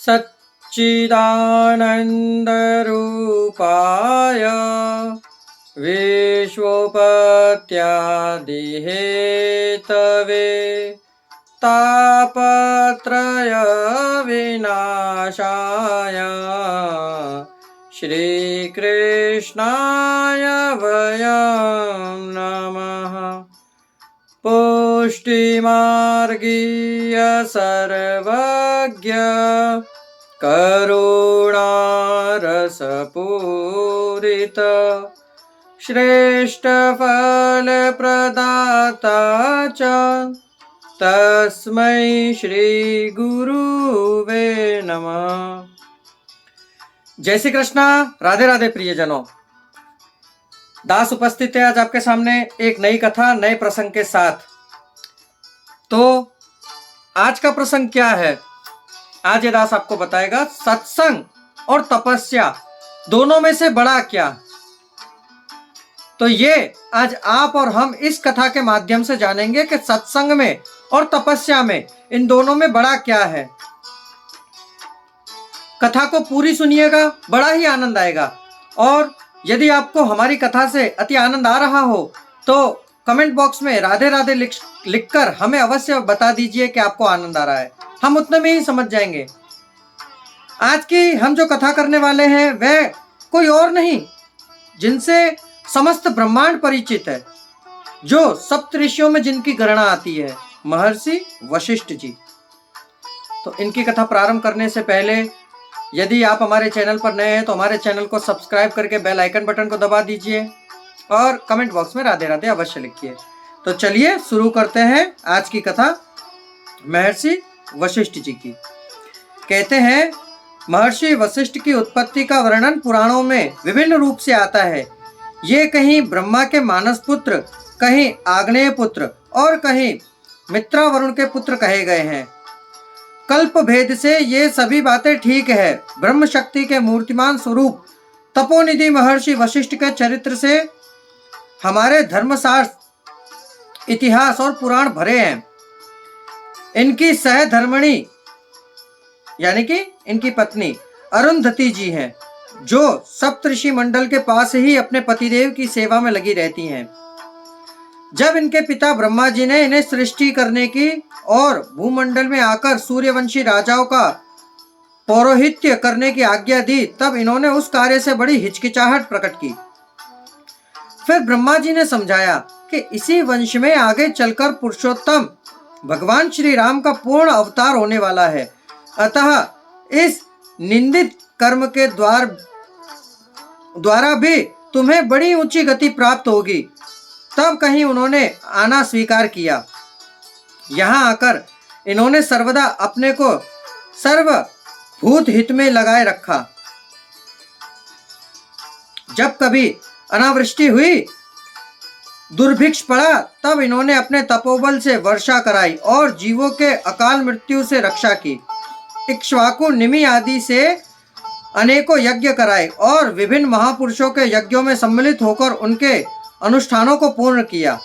सच्चिदानन्दरूपाय विश्वोपत्यादिहेतवे तापत्रयविनाशाय श्रीकृष्णाय वयं नमः। पुष्टिमार्गीय सर्वज्ञ करुणारसपूरित श्रेष्ठफलप्रदाता च तस्मै श्री गुरुवे नमः। जय श्री कृष्णा। राधे राधे प्रियजनों। दास उपस्थित है आज आपके सामने एक नई कथा नए प्रसंग के साथ। तो आज का प्रसंग क्या है, आज ये दास आपको बताएगा। सत्संग और तपस्या दोनों में से बड़ा क्या। तो ये आज आप और हम इस कथा के माध्यम से जानेंगे कि सत्संग में और तपस्या में, इन दोनों में बड़ा क्या है। कथा को पूरी सुनिएगा, बड़ा ही आनंद आएगा। और यदि आपको हमारी कथा से अति आनंद आ रहा हो तो कमेंट बॉक्स में राधे राधे लिखकर हमें अवश्य बता दीजिए कि आपको आनंद आ रहा है। हम उतने में ही समझ जाएंगे। आज की हम जो कथा करने वाले हैं वह कोई और नहीं, जिनसे समस्त ब्रह्मांड परिचित है, जो सप्त ऋषियों में जिनकी गणना आती है, महर्षि वशिष्ठ जी। तो इनकी कथा प्रारंभ करने से पहले यदि आप हमारे चैनल पर नए हैं तो हमारे चैनल को सब्सक्राइब करके बेल आइकन बटन को दबा दीजिए और कमेंट बॉक्स में राधे राधे अवश्य लिखिए। तो चलिए शुरू करते हैं आज की कथा महर्षि वशिष्ठ जी की। कहते हैं, महर्षि वशिष्ठ की उत्पत्ति का वर्णन पुराणों में विभिन्न रूप से आता है। ये कहीं ब्रह्मा के मानस पुत्र, कहीं आग्नेय पुत्र और कहीं मित्रा वरुण के पुत्र कहे गए हैं। कल्प भेद से ये सभी बातें ठीक है। ब्रह्म शक्ति के मूर्तिमान स्वरूप तपोनिधि महर्षि वशिष्ठ के चरित्र से हमारे धर्मशास्त्र, इतिहास और पुराण भरे हैं। इनकी सहधर्मिणी यानी कि इनकी पत्नी अरुंधति जी हैं, जो सप्तऋषि मंडल के पास ही अपने पतिदेव की सेवा में लगी रहती हैं। जब इनके पिता ब्रह्मा जी ने इन्हें सृष्टि करने की और भूमंडल में आकर सूर्यवंशी राजाओं का पौरोहित्य करने की आज्ञा दी, तब इन्होंने उस कार्य से बड़ी हिचकिचाहट प्रकट की। फिर ब्रह्मा जी ने समझाया कि इसी वंश में आगे चलकर पुरुषोत्तम भगवान श्री राम का पूर्ण अवतार होने वाला है। अतः इस निंदित कर्म के द्वारा भी तुम्हें बड़ी ऊंची गति प्राप्त होगी। तब कहीं उन्होंने आना स्वीकार किया। यहाँ आकर इन्होंने सर्वदा अपने को सर्वभूत हित में लगाए रखा। जब कभी अनावृष्टि हुई, दुर्भिक्ष पड़ा, तब इन्होंने अपने तपोबल से वर्षा कराई और जीवों के अकाल मृत्यु से रक्षा की। इक्ष्वाकु, निमि आदि से अनेकों यज्ञ कराए और विभिन्न महापुरुषों के यज्ञों में सम्मिलित होकर उनके अनुष्ठानों को पूर्ण किया।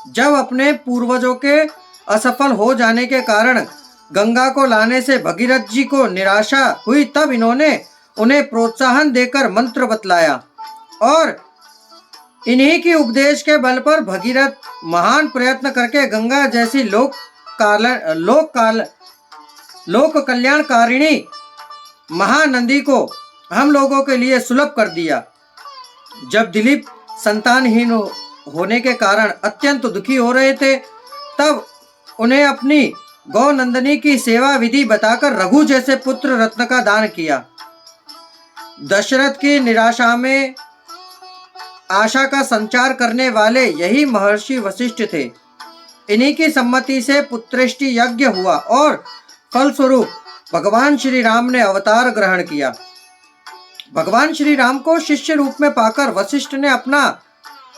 जब अपने पूर्वजों के असफल हो जाने के कारण गंगा को लाने से भगीरथ जी को निराशा हुई, तब इन्होंने उन्हें प्रोत्साहन देकर मंत्र बतलाया और इन्हीं की उपदेश के बल पर भगीरथ महान प्रयत्न करके गंगा जैसी लोक कल्याणकारिणी महानदी को हम लोगों के लिए सुलभ कर दिया। जब दिलीप संतानहीन होने के कारण अत्यंत दुखी हो रहे थे, तब उन्हें अपनी गौ नंदनी की सेवा विधि बताकर रघु जैसे पुत्र रत्न का दान किया। दशरथ की निराशा में आशा का संचार करने वाले यही महर्षि वशिष्ठ थे। इन्हीं की सम्मति से पुत्रेष्टि यज्ञ हुआ और फलस्वरूप भगवान श्री राम ने अवतार ग्रहण किया। भगवान श्री राम को शिष्य रूप में पाकर वशिष्ठ ने अपना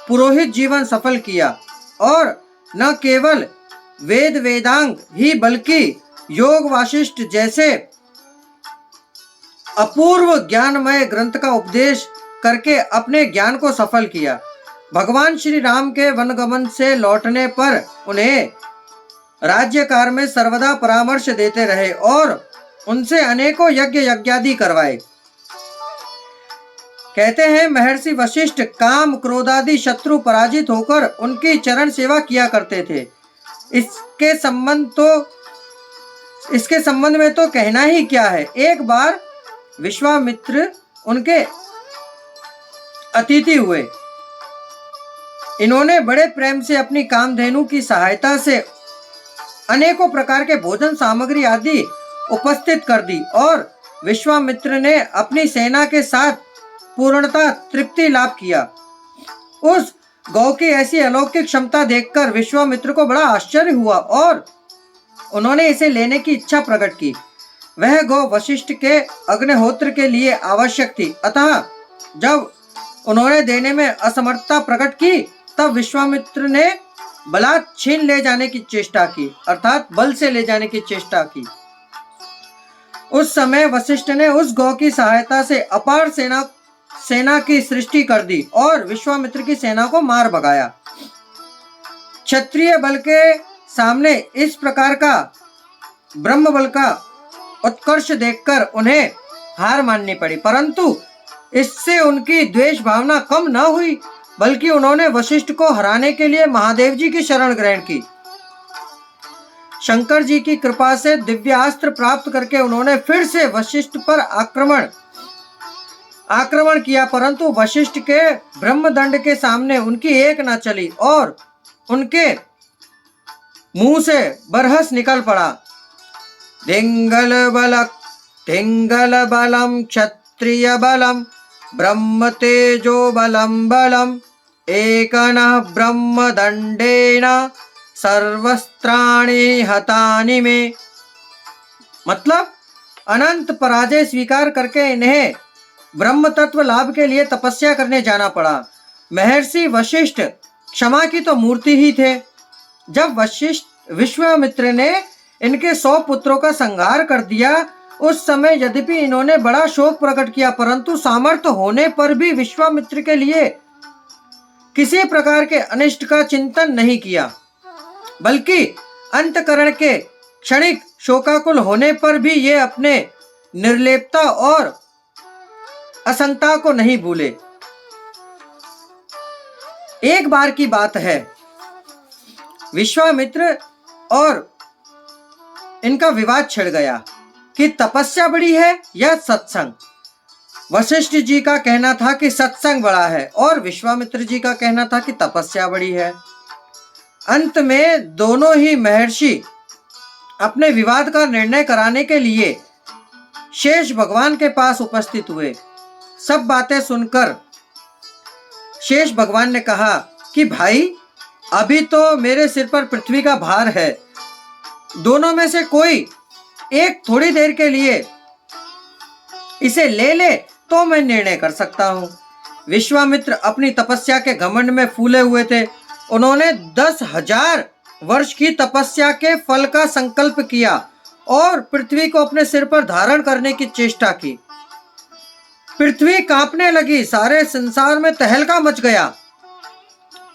पुरोहित जीवन सफल किया और न केवल वेद वेदांग ही बल्कि योग वाशिष्ठ जैसे अपूर्व ज्ञानमय ग्रंथ का उपदेश करके अपने ज्ञान को सफल किया। भगवान श्री राम के वनगमन से लौटने पर उन्हें राज्यकार में सर्वदा परामर्श देते रहे और उनसे अनेकों यज्ञ यज्ञादि करवाए। कहते हैं महर्षि वशिष्ठ काम क्रोधादि शत्रु पराजित होकर उनकी चरण सेवा किया करते थे। इसके संबंध में तो कहना ही क्या है। एक बार विश्वामित्र उनके अतिथि हुए। इन्होंने बड़े प्रेम से अपनी कामधेनु की सहायता से अनेकों प्रकार के भोजन सामग्री आदि उपस्थित कर दी और विश्वामित्र ने अपनी सेना के साथ पूर्णता तृप्ति लाभ किया। उस गौ की ऐसी अलौकिक क्षमता देखकर विश्वामित्र को बड़ा आश्चर्य हुआ और उन्होंने इसे लेने की इच्छा प्रकट की। वह गौ वशिष्ठ के अग्निहोत्र के लिए आवश्यक थी, अतः जब उन्होंने देने में असमर्थता प्रकट की तब विश्वामित्र ने बलात् छीन ले जाने की चेष्टा की, अर्थात बल से ले जाने की चेष्टा की। उस समय वशिष्ठ ने उस गौ की सहायता से अपार सेना की सृष्टि कर दी और विश्वामित्र की सेना को मार भगाया। क्षत्रिय बल के सामने इस प्रकार का ब्रह्म बल का उत्कर्ष देखकर उन्हें हार माननी पड़ी, परंतु इससे उनकी द्वेष भावना कम न हुई, बल्कि उन्होंने वशिष्ठ को हराने के लिए महादेव जी की शरण ग्रहण की। शंकर जी की कृपा से दिव्यास्त्र प्राप्त करके उन्होंने फिर से वशिष्ठ पर आक्रमण किया, परंतु वशिष्ठ के ब्रह्मदंड के सामने उनकी एक न चली और उनके मुंह से बरहस निकल पड़ा। धिंगल बलम क्षत्रिय बलम ब्रह्म तेजो बलम बलम एकनः ब्रह्मदंडेन सर्वस्त्राणि हतानि में। मतलब अनंत पराजय स्वीकार करके इन्हें ब्रह्म तत्व लाभ के लिए तपस्या करने जाना पड़ा। महर्षि वशिष्ठ क्षमा की तो मूर्ति ही थे। जब विश्वामित्र ने इनके 100 पुत्रों का संहार कर दिया, उस समय यद्यपि इन्होंने बड़ा शोक प्रकट किया, परंतु सामर्थ्य होने पर भी विश्वामित्र के लिए किसी प्रकार के अनिष्ट का चिंतन नहीं किया, बल्कि अंतकरण के क्षणिक शोकाकुल होने पर भी ये अपने निर्लेपता और असंगता को नहीं भूले। एक बार की बात है, विश्वामित्र और इनका विवाद छिड़ गया कि तपस्या बड़ी है या सत्संग। वशिष्ठ जी का कहना था कि सत्संग बड़ा है और विश्वामित्र जी का कहना था कि तपस्या बड़ी है। अंत में दोनों ही महर्षि अपने विवाद का निर्णय कराने के लिए शेष भगवान के पास उपस्थित हुए। सब बातें सुनकर शेष भगवान ने कहा कि भाई, अभी तो मेरे सिर पर पृथ्वी का भार है, दोनों में से कोई एक थोड़ी देर के लिए इसे ले ले तो मैं निर्णय कर सकता हूं। विश्वामित्र अपनी तपस्या के घमंड में फूले हुए थे। उन्होंने 10,000 वर्ष की तपस्या के फल का संकल्प किया और पृथ्वी को अपने सिर पर धारण करने की चेष्टा की। पृथ्वी कांपने लगी, सारे संसार में तहलका मच गया।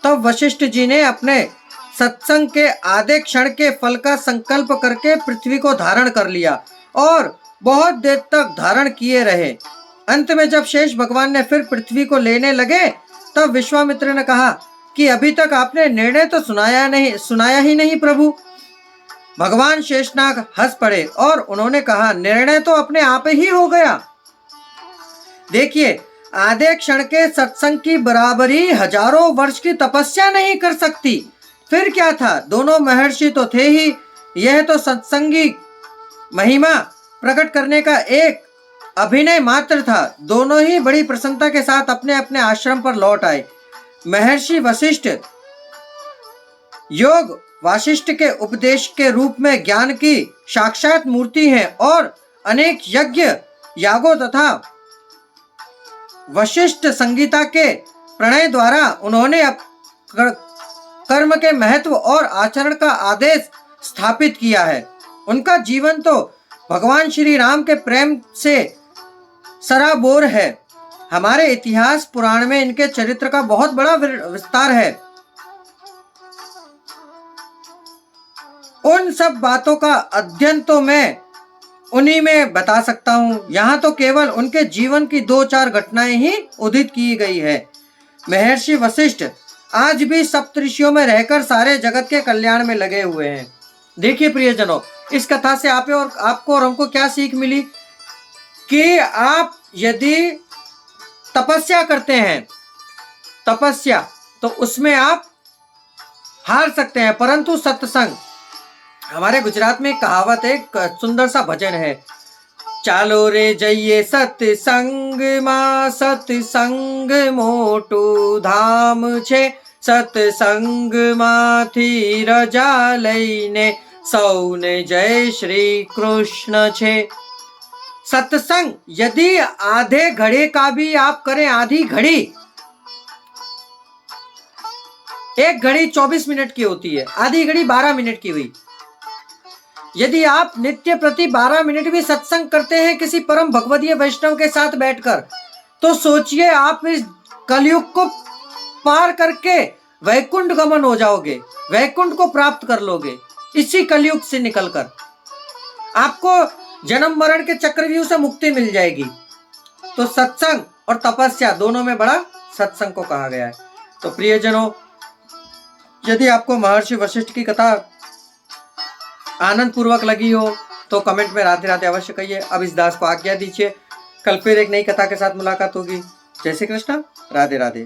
तब वशिष्ठ जी ने अपने सत्संग के आधे क्षण के फल का संकल्प करके पृथ्वी को धारण कर लिया और बहुत देर तक धारण किए रहे। अंत में जब शेष भगवान ने फिर पृथ्वी को लेने लगे, तब विश्वामित्र ने कहा कि अभी तक आपने निर्णय तो सुनाया ही नहीं प्रभु। भगवान शेषनाग हंस पड़े और उन्होंने कहा, निर्णय तो अपने आप ही हो गया। देखिए, आधे क्षण के सत्संग की बराबरी हजारों वर्ष की तपस्या नहीं कर सकती। फिर क्या था, दोनों महर्षि तो थे ही, यह तो सत्संगी महिमा प्रकट करने का एक अभिनय मात्र था। दोनों ही बड़ी प्रसन्नता के साथ अपने अपने आश्रम पर लौट आए। महर्षि वशिष्ठ योग वासिष्ठ के उपदेश के रूप में ज्ञान की साक्षात मूर्ति हैं और अनेक यज्ञ यागों तथा वशिष्ठ संगीता के प्रणय द्वारा उन्होंने कर्म के महत्व और आचरण का आदेश स्थापित किया है। उनका जीवन तो भगवान श्री राम के प्रेम से सराबोर है। हमारे इतिहास पुराण में इनके चरित्र का बहुत बड़ा विस्तार है। उन सब बातों का अध्ययन तो मैं उन्हीं में बता सकता हूँ। यहाँ तो केवल उनके जीवन की 2-4 घटनाएं ही उदित की गई है। महर्षि वशिष्ठ आज भी सप्तऋषियों में रहकर सारे जगत के कल्याण में लगे हुए हैं। देखिए प्रियजनों, इस कथा से आपको और हमको क्या सीख मिली कि आप यदि तपस्या करते हैं, तपस्या, तो उसमें आप हार सकते हैं, परंतु सत्संग, हमारे गुजरात में एक कहावत है, एक सुंदर सा भजन है, चालो रे जइए सत्संग मां, सत्संग मोटू धाम छे, सत्संग मांथी रजा लईने सौने जय श्री कृष्ण छे। सत्संग यदि आधे घड़ी का भी आप करें, आधी घड़ी, एक घड़ी 24 मिनट की होती है, आधी घड़ी 12 मिनट की हुई। यदि आप नित्य प्रति 12 मिनट भी सत्संग करते हैं किसी परम भगवदीय वैष्णव के साथ बैठकर, तो सोचिए आप इस कलयुग को पार करके वैकुंठ गमन हो जाओगे, वैकुंठ को प्राप्त कर लोगे इसी कलयुग से निकलकर। आपको जन्म मरण के चक्रव्यूह से मुक्ति मिल जाएगी। तो सत्संग और तपस्या दोनों में बड़ा सत्संग को कहा गया है। तो प्रियजनों, यदि आपको महर्षि वशिष्ठ की कथा आनंद पूर्वक लगी हो तो कमेंट में राधे राधे अवश्य कहिए। अब इस दास को आज्ञा दीजिए, कल फिर एक नई कथा के साथ मुलाकात होगी। जय श्री कृष्ण, राधे राधे।